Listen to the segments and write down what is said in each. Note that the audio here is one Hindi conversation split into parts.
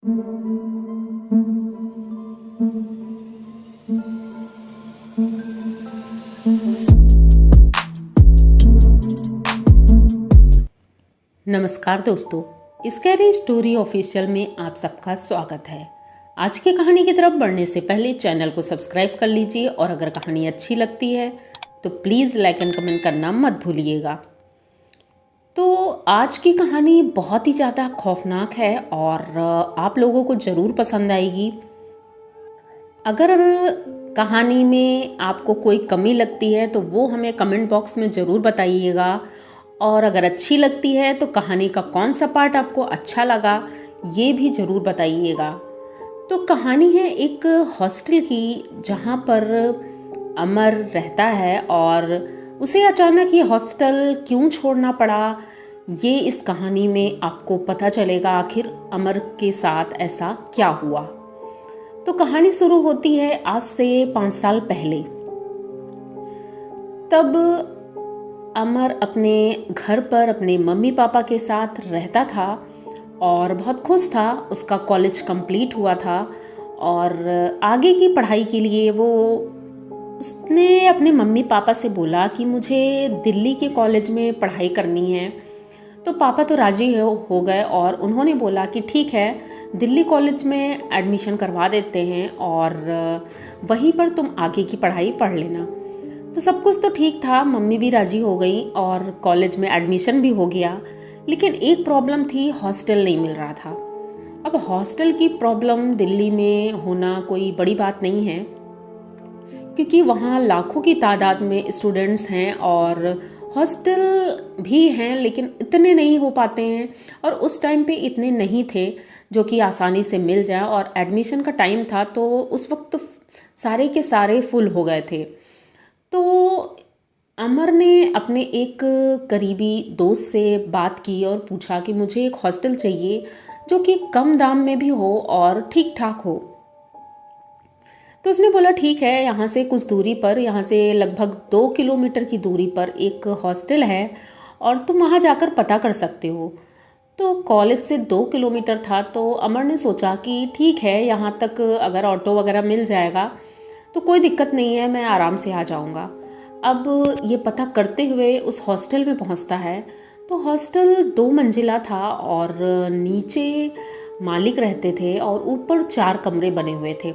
नमस्कार दोस्तों, स्कैरी स्टोरी ऑफिशियल में आप सबका स्वागत है। आज की कहानी की तरफ बढ़ने से पहले चैनल को सब्सक्राइब कर लीजिए और अगर कहानी अच्छी लगती है तो प्लीज़ लाइक एंड कमेंट करना मत भूलिएगा। तो आज की कहानी बहुत ही ज़्यादा खौफनाक है और आप लोगों को ज़रूर पसंद आएगी। अगर कहानी में आपको कोई कमी लगती है तो वो हमें कमेंट बॉक्स में ज़रूर बताइएगा, और अगर अच्छी लगती है तो कहानी का कौन सा पार्ट आपको अच्छा लगा ये भी ज़रूर बताइएगा। तो कहानी है एक हॉस्टल की, जहाँ पर अमर रहता है और उसे अचानक ये हॉस्टल क्यों छोड़ना पड़ा, ये इस कहानी में आपको पता चलेगा। आखिर अमर के साथ ऐसा क्या हुआ। तो कहानी शुरू होती है आज से 5 साल पहले। तब अमर अपने घर पर अपने मम्मी पापा के साथ रहता था और बहुत खुश था। उसका कॉलेज कंप्लीट हुआ था और आगे की पढ़ाई के लिए उसने अपने मम्मी पापा से बोला कि मुझे दिल्ली के कॉलेज में पढ़ाई करनी है। तो पापा तो राजी हो गए और उन्होंने बोला कि ठीक है, दिल्ली कॉलेज में एडमिशन करवा देते हैं और वहीं पर तुम आगे की पढ़ाई पढ़ लेना। तो सब कुछ तो ठीक था, मम्मी भी राजी हो गई और कॉलेज में एडमिशन भी हो गया। लेकिन एक प्रॉब्लम थी, हॉस्टल नहीं मिल रहा था। अब हॉस्टल की प्रॉब्लम दिल्ली में होना कोई बड़ी बात नहीं है, क्योंकि वहाँ लाखों की तादाद में स्टूडेंट्स हैं और हॉस्टल भी हैं, लेकिन इतने नहीं हो पाते हैं और उस टाइम पे इतने नहीं थे जो कि आसानी से मिल जाए। और एडमिशन का टाइम था तो उस वक्त तो सारे के सारे फुल हो गए थे। तो अमर ने अपने एक करीबी दोस्त से बात की और पूछा कि मुझे एक हॉस्टल चाहिए जो कि कम दाम में भी हो और ठीक ठाक हो। तो उसने बोला ठीक है, यहाँ से कुछ दूरी पर, यहाँ से लगभग 2 किलोमीटर की दूरी पर एक हॉस्टल है और तुम वहाँ जाकर पता कर सकते हो। तो कॉलेज से 2 किलोमीटर था, तो अमर ने सोचा कि ठीक है, यहाँ तक अगर ऑटो वगैरह मिल जाएगा तो कोई दिक्कत नहीं है, मैं आराम से आ जाऊंगा। अब ये पता करते हुए उस हॉस्टल में पहुंचता है। तो हॉस्टल 2 मंजिला था और नीचे मालिक रहते थे और ऊपर 4 कमरे बने हुए थे।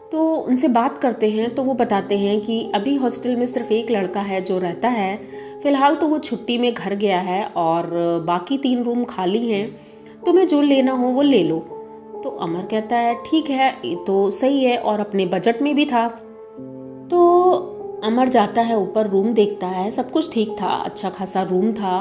तो उनसे बात करते हैं तो वो बताते हैं कि अभी हॉस्टल में सिर्फ एक लड़का है जो रहता है, फ़िलहाल तो वो छुट्टी में घर गया है और बाकी 3 रूम खाली हैं, तुम्हें जो लेना हो वो ले लो। तो अमर कहता है ठीक है, ये तो सही है और अपने बजट में भी था। तो अमर जाता है ऊपर, रूम देखता है, सब कुछ ठीक था, अच्छा खासा रूम था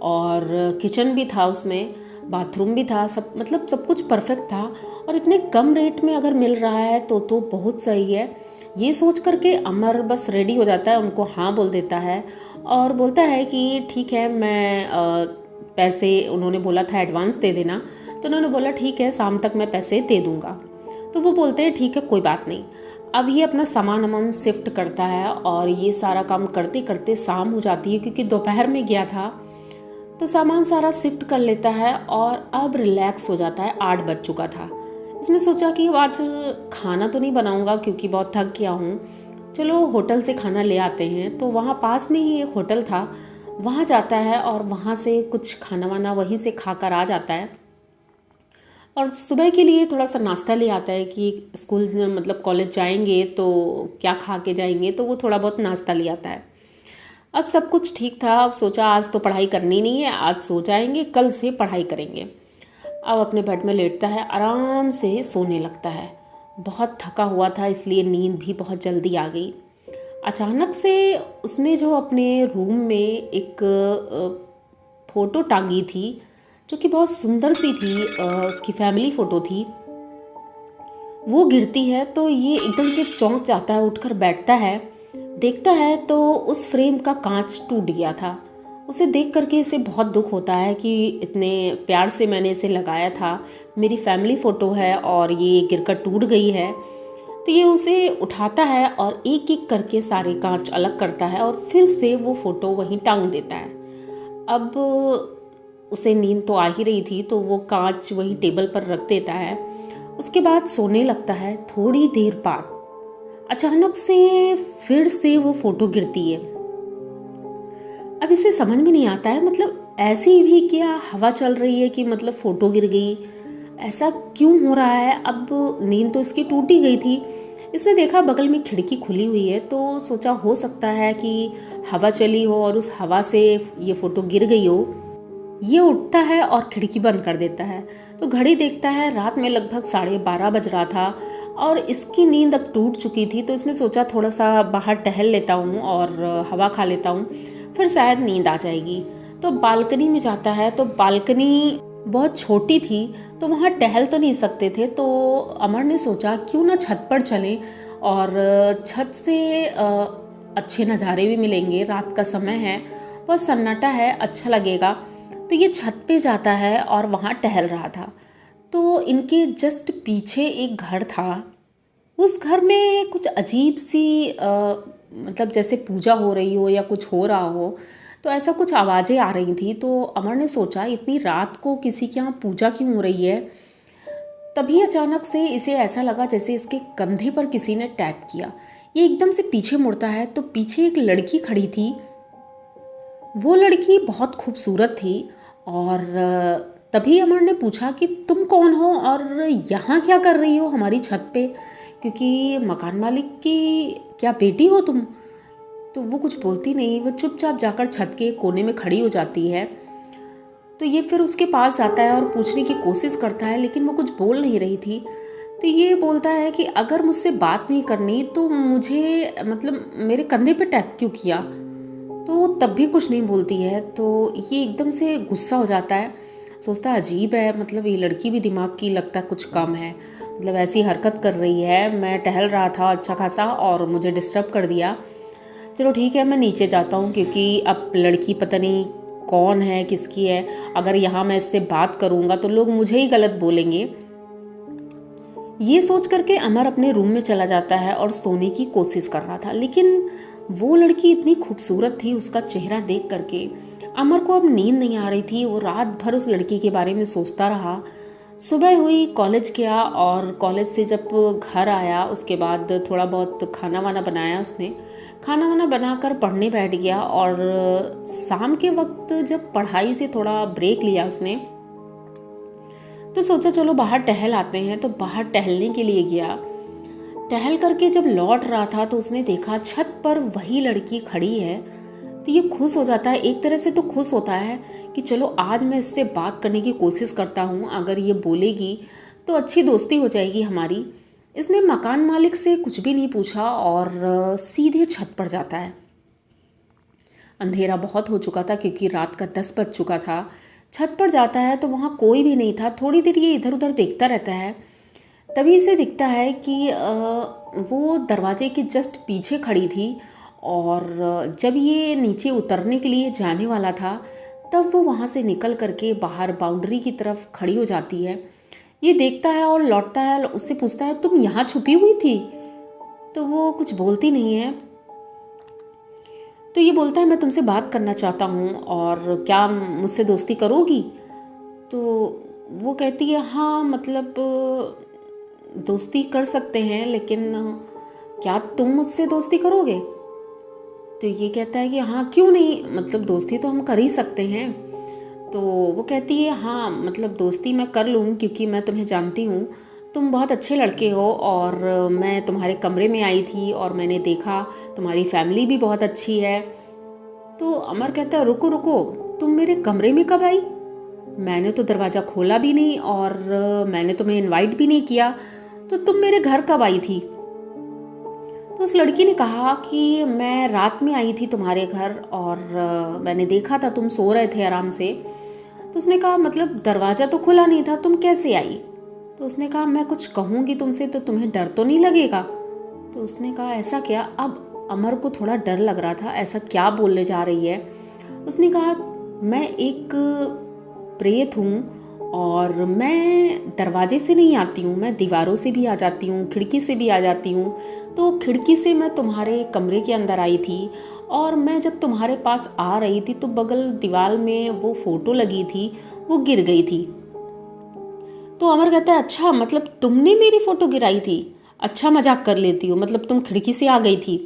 और किचन भी था, उसमें बाथरूम भी था, सब कुछ परफेक्ट था। और इतने कम रेट में अगर मिल रहा है तो बहुत सही है। ये सोच करके अमर बस रेडी हो जाता है, उनको हाँ बोल देता है और बोलता है कि ठीक है, मैं पैसे, उन्होंने बोला था एडवांस दे देना, तो उन्होंने बोला ठीक है, शाम तक मैं पैसे दे दूंगा। तो वो बोलते हैं ठीक है, कोई बात नहीं। अब ये अपना सामान शिफ्ट करता है और ये सारा काम करते करते शाम हो जाती है, क्योंकि दोपहर में गया था। तो सामान सारा शिफ्ट कर लेता है और अब रिलैक्स हो जाता है। 8 बज चुका था। इसने सोचा कि आज खाना तो नहीं बनाऊंगा क्योंकि बहुत थक गया हूँ, चलो होटल से खाना ले आते हैं। तो वहाँ पास में ही एक होटल था, वहाँ जाता है और वहाँ से कुछ खाना वाना वहीं से खा कर आ जाता है और सुबह के लिए थोड़ा सा नाश्ता ले आता है कि स्कूल कॉलेज जाएंगे तो क्या खा के जाएंगे, तो वो थोड़ा बहुत नाश्ता ले आता है। अब सब कुछ ठीक था। अब सोचा आज तो पढ़ाई करनी नहीं है, आज सो जाएंगे, कल से पढ़ाई करेंगे। अब अपने बेड में लेटता है, आराम से सोने लगता है। बहुत थका हुआ था इसलिए नींद भी बहुत जल्दी आ गई। अचानक से उसने जो अपने रूम में एक फ़ोटो टांगी थी, जो कि बहुत सुंदर सी थी, उसकी फैमिली फ़ोटो थी, वो गिरती है। तो ये एकदम से चौंक जाता है, उठकर बैठता है, देखता है तो उस फ्रेम का कांच टूट गया था। उसे देख करके इसे बहुत दुख होता है कि इतने प्यार से मैंने इसे लगाया था, मेरी फैमिली फ़ोटो है और ये गिरकर टूट गई है। तो ये उसे उठाता है और एक एक करके सारे कांच अलग करता है और फिर से वो फ़ोटो वहीं टांग देता है। अब उसे नींद तो आ ही रही थी, तो वो कांच वहीं टेबल पर रख देता है। उसके बाद सोने लगता है। थोड़ी देर बाद अचानक से फिर से वो फोटो गिरती है। अब इसे समझ में नहीं आता है, मतलब ऐसी भी क्या हवा चल रही है कि मतलब फोटो गिर गई, ऐसा क्यों हो रहा है। अब नींद तो इसकी टूट ही गई थी। इसने देखा बगल में खिड़की खुली हुई है, तो सोचा हो सकता है कि हवा चली हो और उस हवा से ये फोटो गिर गई हो। ये उठता है और खिड़की बंद कर देता है। तो घड़ी देखता है, रात में लगभग 12:30 बज रहा था और इसकी नींद अब टूट चुकी थी। तो इसने सोचा थोड़ा सा बाहर टहल लेता हूँ और हवा खा लेता हूँ, फिर शायद नींद आ जाएगी। तो बालकनी में जाता है। तो बालकनी बहुत छोटी थी, तो वहाँ टहल तो नहीं सकते थे। तो अमर ने सोचा क्यों ना छत पर चलें, और छत से अच्छे नज़ारे भी मिलेंगे। रात का समय है, बहुत सन्नाटा है, अच्छा लगेगा। तो ये छत पे जाता है और वहाँ टहल रहा था। तो इनके जस्ट पीछे एक घर था। उस घर में कुछ अजीब सी मतलब जैसे पूजा हो रही हो या कुछ हो रहा हो, तो ऐसा कुछ आवाज़ें आ रही थी। तो अमर ने सोचा इतनी रात को किसी के यहाँ पूजा क्यों हो रही है। तभी अचानक से इसे ऐसा लगा जैसे इसके कंधे पर किसी ने टैप किया। ये एकदम से पीछे मुड़ता है, तो पीछे एक लड़की खड़ी थी। वो लड़की बहुत खूबसूरत थी। और तभी अमर ने पूछा कि तुम कौन हो और यहाँ क्या कर रही हो हमारी छत पे, क्योंकि मकान मालिक की क्या बेटी हो तुम। तो वो कुछ बोलती नहीं, वो चुपचाप जाकर छत के कोने में खड़ी हो जाती है। तो ये फिर उसके पास जाता है और पूछने की कोशिश करता है, लेकिन वो कुछ बोल नहीं रही थी। तो ये बोलता है कि अगर मुझसे बात नहीं करनी तो मुझे मतलब मेरे कंधे पे टैप क्यों किया। तो वो तब भी कुछ नहीं बोलती है। तो ये एकदम से गुस्सा हो जाता है, सोचता है अजीब है, मतलब ये लड़की भी दिमाग की लगता कुछ कम है, मतलब ऐसी हरकत कर रही है। मैं टहल रहा था अच्छा खासा और मुझे डिस्टर्ब कर दिया। चलो ठीक है, मैं नीचे जाता हूँ, क्योंकि अब लड़की पता नहीं कौन है, किसकी है। अगर यहाँ मैं इससे बात करूँगा तो लोग मुझे ही गलत बोलेंगे। ये सोच करके अमर अपने रूम में चला जाता है और सोने की कोशिश कर रहा था, लेकिन वो लड़की इतनी खूबसूरत थी। उसका चेहरा देख करके अमर को अब नींद नहीं आ रही थी। वो रात भर उस लड़की के बारे में सोचता रहा। सुबह हुई, कॉलेज गया और कॉलेज से जब घर आया उसके बाद थोड़ा बहुत खाना वाना बनाया उसने। खाना वाना बनाकर पढ़ने बैठ गया और शाम के वक्त जब पढ़ाई से थोड़ा ब्रेक लिया उसने, तो सोचा चलो बाहर टहल आते हैं। तो बाहर टहलने के लिए गया। टहल करके जब लौट रहा था तो उसने देखा छत पर वही लड़की खड़ी है। तो ये खुश हो जाता है, एक तरह से तो खुश होता है कि चलो आज मैं इससे बात करने की कोशिश करता हूँ, अगर ये बोलेगी तो अच्छी दोस्ती हो जाएगी हमारी। इसने मकान मालिक से कुछ भी नहीं पूछा और सीधे छत पर जाता है। अंधेरा बहुत हो चुका था क्योंकि रात का 10 बज चुका था। छत पर जाता है तो वहाँ कोई भी नहीं था। थोड़ी देर ये इधर उधर देखता रहता है। तभी इसे दिखता है कि वो दरवाजे के जस्ट पीछे खड़ी थी, और जब ये नीचे उतरने के लिए जाने वाला था तब वो वहाँ से निकल करके बाहर बाउंड्री की तरफ खड़ी हो जाती है। ये देखता है और लौटता है, उससे पूछता है तुम यहाँ छुपी हुई थी। तो वो कुछ बोलती नहीं है। तो ये बोलता है मैं तुमसे बात करना चाहता हूँ और क्या मुझसे दोस्ती करोगी। तो वो कहती है हाँ, मतलब दोस्ती कर सकते हैं, लेकिन क्या तुम मुझसे दोस्ती करोगे। तो ये कहता है कि हाँ क्यों नहीं, मतलब दोस्ती तो हम कर ही सकते हैं। तो वो कहती है हाँ, मतलब दोस्ती मैं कर लूँ क्योंकि मैं तुम्हें जानती हूँ, तुम बहुत अच्छे लड़के हो और मैं तुम्हारे कमरे में आई थी और मैंने देखा तुम्हारी फैमिली भी बहुत अच्छी है। तो अमर कहता है रुको रुको, तुम मेरे कमरे में कब आई, मैंने तो दरवाज़ा खोला भी नहीं और मैंने तुम्हें इनवाइट भी नहीं किया, तो तुम मेरे घर कब आई थी। तो उस लड़की ने कहा कि मैं रात में आई थी तुम्हारे घर और मैंने देखा था तुम सो रहे थे आराम से। तो उसने कहा मतलब दरवाज़ा तो खुला नहीं था, तुम कैसे आई। तो उसने कहा मैं कुछ कहूँगी तुमसे तो तुम्हें डर तो नहीं लगेगा। तो उसने कहा ऐसा क्या। अब अमर को थोड़ा डर लग रहा था, ऐसा क्या बोलने जा रही है। उसने कहा मैं एक प्रेत हूँ और मैं दरवाजे से नहीं आती हूँ, मैं दीवारों से भी आ जाती हूँ, खिड़की से भी आ जाती हूँ। तो खिड़की से मैं तुम्हारे कमरे के अंदर आई थी और मैं जब तुम्हारे पास आ रही थी तो बगल दीवार में वो फ़ोटो लगी थी, वो गिर गई थी। तो अमर कहता है, अच्छा मतलब तुमने मेरी फ़ोटो गिराई थी? अच्छा मजाक कर लेती हो, मतलब तुम खिड़की से आ गई थी?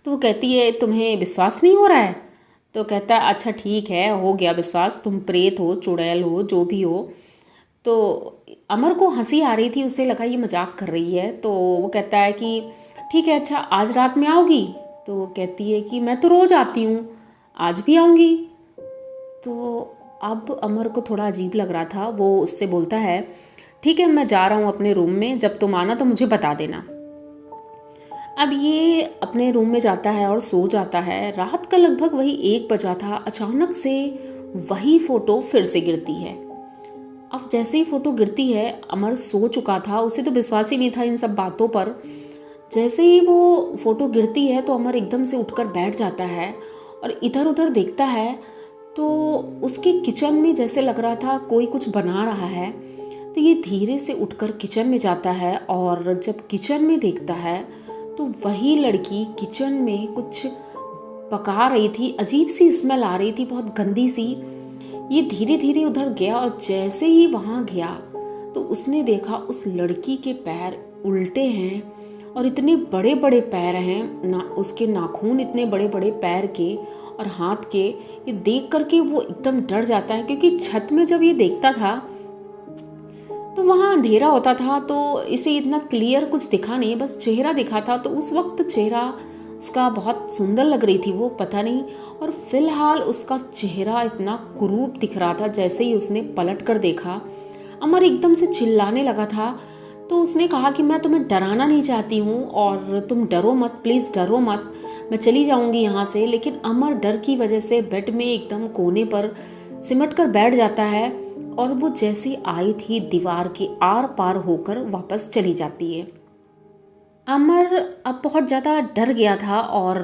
तो वो कहती है, तुम्हें विश्वास नहीं हो रहा है? तो कहता है, अच्छा ठीक है, हो गया विश्वास, तुम प्रेत हो, चुड़ैल हो, जो भी हो। तो अमर को हंसी आ रही थी, उसे लगा ये मजाक कर रही है। तो वो कहता है कि ठीक है, अच्छा आज रात में आओगी? तो वो कहती है कि मैं तो रोज़ आती हूँ, आज भी आऊँगी। तो अब अमर को थोड़ा अजीब लग रहा था। वो उससे बोलता है, ठीक है मैं जा रहा हूँ अपने रूम में, जब तुम आना तो मुझे बता देना। अब ये अपने रूम में जाता है और सो जाता है। रात का लगभग वही 1 बजा था। अचानक से वही फोटो फिर से गिरती है। अब जैसे ही फोटो गिरती है, अमर सो चुका था, उसे तो विश्वास ही नहीं था इन सब बातों पर। जैसे ही वो फोटो गिरती है तो अमर एकदम से उठकर बैठ जाता है और इधर उधर देखता है। तो उसके किचन में जैसे लग रहा था कोई कुछ बना रहा है। तो ये धीरे से उठकर किचन में जाता है और जब किचन में देखता है तो वही लड़की किचन में कुछ पका रही थी। अजीब सी स्मेल आ रही थी, बहुत गंदी सी। ये धीरे धीरे उधर गया और जैसे ही वहाँ गया तो उसने देखा उस लड़की के पैर उल्टे हैं और इतने बड़े बड़े पैर हैं ना, उसके नाखून इतने बड़े बड़े पैर के और हाथ के। ये देख करके वो एकदम डर जाता है, क्योंकि छत में जब ये देखता था तो वहाँ अंधेरा होता था, तो इसे इतना क्लियर कुछ दिखा नहीं, बस चेहरा दिखा था। तो उस वक्त चेहरा उसका बहुत सुंदर लग रही थी वो, पता नहीं। और फिलहाल उसका चेहरा इतना कुरूप दिख रहा था। जैसे ही उसने पलट कर देखा, अमर एकदम से चिल्लाने लगा था। तो उसने कहा कि मैं तुम्हें डराना नहीं चाहती हूँ और तुम डरो मत, प्लीज़ डरो मत, मैं चली जाऊँगी यहाँ से। लेकिन अमर डर की वजह से बेड में एकदम कोने पर सिमट कर बैठ जाता है और वो जैसे आई थी दीवार के आर पार होकर वापस चली जाती है। अमर अब बहुत ज़्यादा डर गया था और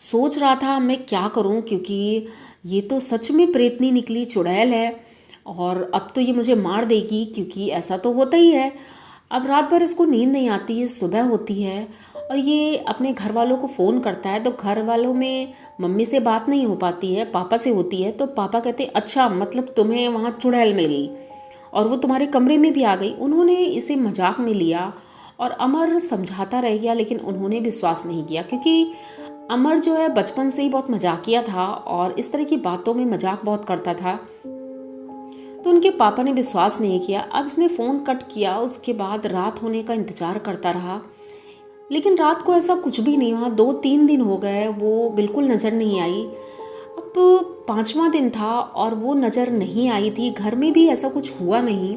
सोच रहा था मैं क्या करूं, क्योंकि ये तो सच में प्रेतनी निकली, चुड़ैल है और अब तो ये मुझे मार देगी, क्योंकि ऐसा तो होता ही है। अब रात भर इसको नींद नहीं आती है, सुबह होती है और ये अपने घर वालों को फ़ोन करता है। तो घर वालों में मम्मी से बात नहीं हो पाती है, पापा से होती है। तो पापा कहते हैं, अच्छा मतलब तुम्हें वहाँ चुड़ैल मिल गई और वो तुम्हारे कमरे में भी आ गई। उन्होंने इसे मजाक में लिया और अमर समझाता रह गया, लेकिन उन्होंने विश्वास नहीं किया, क्योंकि अमर जो है बचपन से ही बहुत मजाकिया था और इस तरह की बातों में मजाक बहुत करता था। तो उनके पापा ने विश्वास नहीं किया। अब इसने फ़ोन कट किया, उसके बाद रात होने का इंतज़ार करता रहा, लेकिन रात को ऐसा कुछ भी नहीं हुआ। 2-3 दिन हो गए, वो बिल्कुल नज़र नहीं आई। अब 5वां दिन था और वो नज़र नहीं आई थी, घर में भी ऐसा कुछ हुआ नहीं।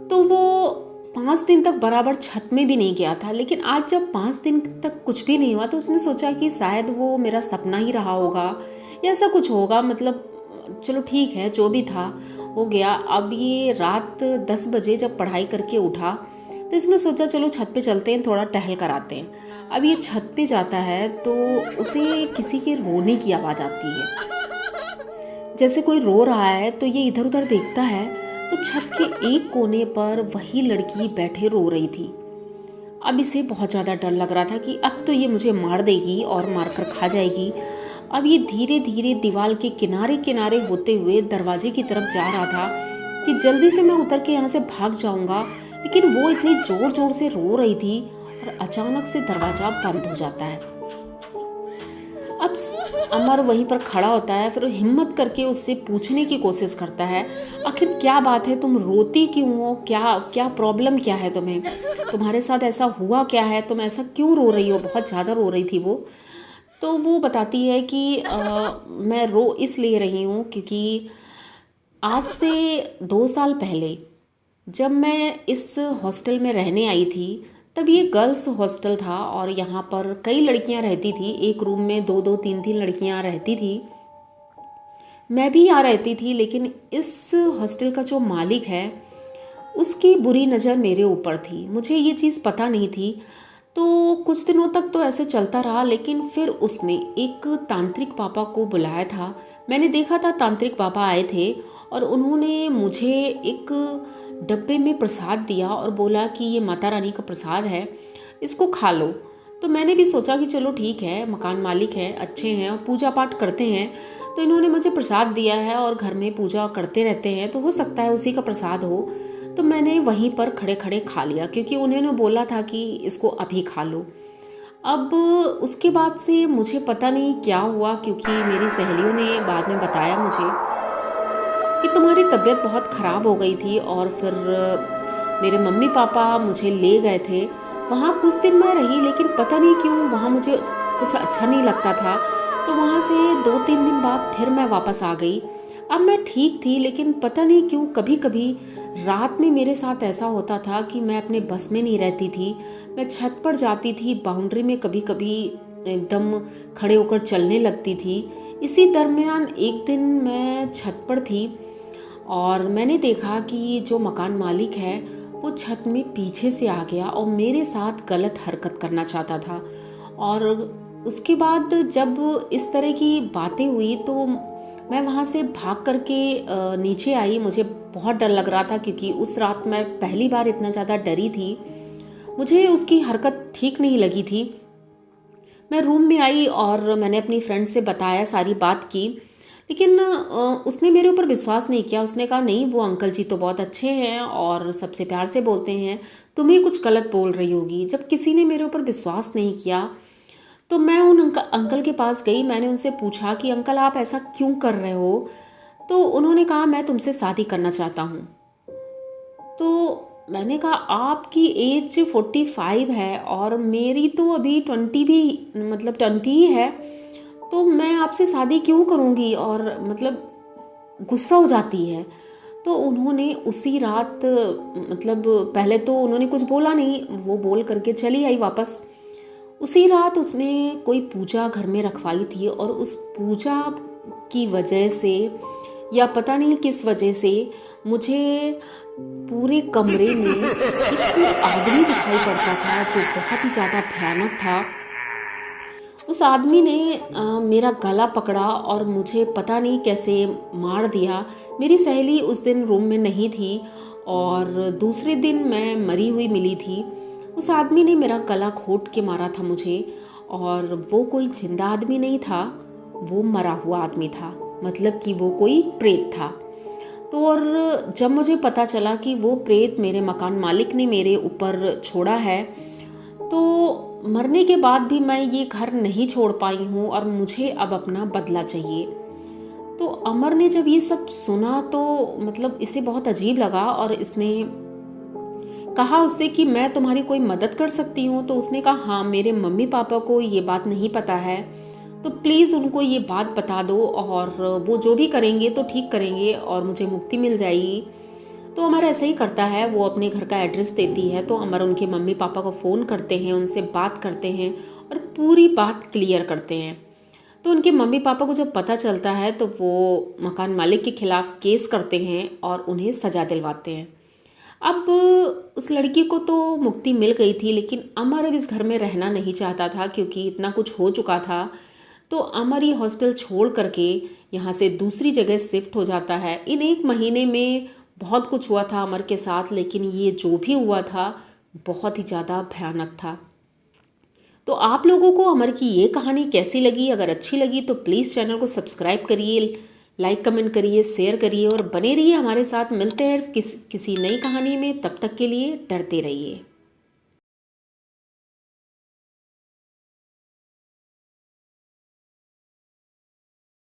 तो वो 5 दिन तक बराबर छत में भी नहीं गया था। लेकिन आज जब 5 दिन तक कुछ भी नहीं हुआ तो उसने सोचा कि शायद वो मेरा सपना ही रहा होगा या ऐसा कुछ होगा, मतलब चलो ठीक है, जो भी था हो गया। अब ये रात 10 बजे जब पढ़ाई करके उठा तो इसने सोचा चलो छत पे चलते हैं, थोड़ा टहल कर आते हैं। अब ये छत पे जाता है तो उसे किसी के रोने की आवाज़ आती है, जैसे कोई रो रहा है। तो ये इधर उधर देखता है तो छत के एक कोने पर वही लड़की बैठे रो रही थी। अब इसे बहुत ज़्यादा डर लग रहा था कि अब तो ये मुझे मार देगी और मारकर खा जाएगी। अब ये धीरे धीरे दीवार के किनारे किनारे होते हुए दरवाजे की तरफ जा रहा था कि जल्दी से मैं उतर के यहाँ से भाग जाऊँगा, लेकिन वो इतनी ज़ोर ज़ोर से रो रही थी और अचानक से दरवाज़ा बंद हो जाता है। अब अमर वहीं पर खड़ा होता है, फिर हिम्मत करके उससे पूछने की कोशिश करता है, आखिर क्या बात है, तुम रोती क्यों हो, क्या क्या प्रॉब्लम क्या है तुम्हें, तुम्हारे साथ ऐसा हुआ क्या है, तुम ऐसा क्यों रो रही हो? बहुत ज़्यादा रो रही थी वो। तो वो बताती है कि मैं रो इसलिए रही हूँ क्योंकि आज से 2 साल पहले जब मैं इस हॉस्टल में रहने आई थी, तब ये गर्ल्स हॉस्टल था और यहाँ पर कई लड़कियाँ रहती थी। एक रूम में 2-2 3-3 लड़कियाँ रहती थी, मैं भी यहाँ रहती थी। लेकिन इस हॉस्टल का जो मालिक है उसकी बुरी नज़र मेरे ऊपर थी, मुझे ये चीज़ पता नहीं थी। तो कुछ दिनों तक तो ऐसे चलता रहा, लेकिन फिर उसने एक तांत्रिक पापा को बुलाया था। मैंने देखा था तांत्रिक पापा आए थे और उन्होंने मुझे एक डब्बे में प्रसाद दिया और बोला कि ये माता रानी का प्रसाद है, इसको खा लो। तो मैंने भी सोचा कि चलो ठीक है, मकान मालिक हैं, अच्छे हैं और पूजा पाठ करते हैं, तो इन्होंने मुझे प्रसाद दिया है और घर में पूजा करते रहते हैं तो हो सकता है उसी का प्रसाद हो। तो मैंने वहीं पर खड़े खड़े खा लिया, क्योंकि उन्होंने बोला था कि इसको अभी खा लो। अब उसके बाद से मुझे पता नहीं क्या हुआ, क्योंकि मेरी सहेलियों ने बाद में बताया मुझे कि तुम्हारी तबीयत बहुत ख़राब हो गई थी, और फिर मेरे मम्मी पापा मुझे ले गए थे। वहाँ कुछ दिन मैं रही, लेकिन पता नहीं क्यों वहाँ मुझे कुछ अच्छा नहीं लगता था। तो वहाँ से 2-3 दिन बाद फिर मैं वापस आ गई। अब मैं ठीक थी, लेकिन पता नहीं क्यों कभी कभी रात में मेरे साथ ऐसा होता था कि मैं अपने बस में नहीं रहती थी। मैं छत पर जाती थी, बाउंड्री में कभी कभी एकदम खड़े होकर चलने लगती थी। इसी दरमियान एक दिन मैं छत पर थी और मैंने देखा कि जो मकान मालिक है वो छत में पीछे से आ गया और मेरे साथ गलत हरकत करना चाहता था। और उसके बाद जब इस तरह की बातें हुई तो मैं वहाँ से भाग करके नीचे आई। मुझे बहुत डर लग रहा था, क्योंकि उस रात मैं पहली बार इतना ज़्यादा डरी थी। मुझे उसकी हरकत ठीक नहीं लगी थी। मैं रूम में आई और मैंने अपनी फ्रेंड से बताया, सारी बात की, लेकिन उसने मेरे ऊपर विश्वास नहीं किया। उसने कहा नहीं, वो अंकल जी तो बहुत अच्छे हैं और सबसे प्यार से बोलते हैं, तुम ही कुछ गलत बोल रही होगी। जब किसी ने मेरे ऊपर विश्वास नहीं किया तो मैं उन अंकल के पास गई। मैंने उनसे पूछा कि अंकल आप ऐसा क्यों कर रहे हो? तो उन्होंने कहा मैं तुमसे शादी करना चाहता हूँ। तो मैंने कहा आपकी एज 45 है और मेरी तो अभी 20 भी, मतलब 20 ही है, तो मैं आपसे शादी क्यों करूँगी? और मतलब गुस्सा हो जाती है। तो उन्होंने उसी रात, मतलब पहले तो उन्होंने कुछ बोला नहीं, वो बोल करके चली आई वापस। उसी रात उसने कोई पूजा घर में रखवाई थी और उस पूजा की वजह से या पता नहीं किस वजह से मुझे पूरे कमरे में एक आदमी दिखाई पड़ता था जो बहुत ही ज़्यादा भयानक था। उस आदमी ने मेरा गला पकड़ा और मुझे पता नहीं कैसे मार दिया। मेरी सहेली उस दिन रूम में नहीं थी और दूसरे दिन मैं मरी हुई मिली थी। उस आदमी ने मेरा गला घोंट के मारा था मुझे, और वो कोई जिंदा आदमी नहीं था, वो मरा हुआ आदमी था, मतलब कि वो कोई प्रेत था। तो और जब मुझे पता चला कि वो प्रेत मेरे मकान मालिक ने मेरे ऊपर छोड़ा है, तो मरने के बाद भी मैं ये घर नहीं छोड़ पाई हूँ और मुझे अब अपना बदला चाहिए। तो अमर ने जब ये सब सुना तो मतलब इसे बहुत अजीब लगा और इसने कहा उससे कि मैं तुम्हारी कोई मदद कर सकती हूँ। तो उसने कहा हाँ, मेरे मम्मी पापा को ये बात नहीं पता है, तो प्लीज़ उनको ये बात बता दो और वो जो भी करेंगे तो ठीक करेंगे और मुझे मुक्ति मिल जाएगी। तो अमर ऐसा ही करता है, वो अपने घर का एड्रेस देती है। तो अमर उनके मम्मी पापा को फ़ोन करते हैं, उनसे बात करते हैं और पूरी बात क्लियर करते हैं। तो उनके मम्मी पापा को जब पता चलता है तो वो मकान मालिक के खिलाफ केस करते हैं और उन्हें सज़ा दिलवाते हैं। अब उस लड़की को तो मुक्ति मिल गई थी, लेकिन अमर अब इस घर में रहना नहीं चाहता था, क्योंकि इतना कुछ हो चुका था। तो अमर ये हॉस्टल छोड़ करके यहाँ से दूसरी जगह शिफ्ट हो जाता है। इन 1 महीने में बहुत कुछ हुआ था अमर के साथ, लेकिन ये जो भी हुआ था बहुत ही ज़्यादा भयानक था। तो आप लोगों को अमर की ये कहानी कैसी लगी? अगर अच्छी लगी तो प्लीज़ चैनल को सब्सक्राइब करिए, लाइक कमेंट करिए, शेयर करिए और बने रहिए हमारे साथ। मिलते हैं किसी नई कहानी में, तब तक के लिए डरते रहिए।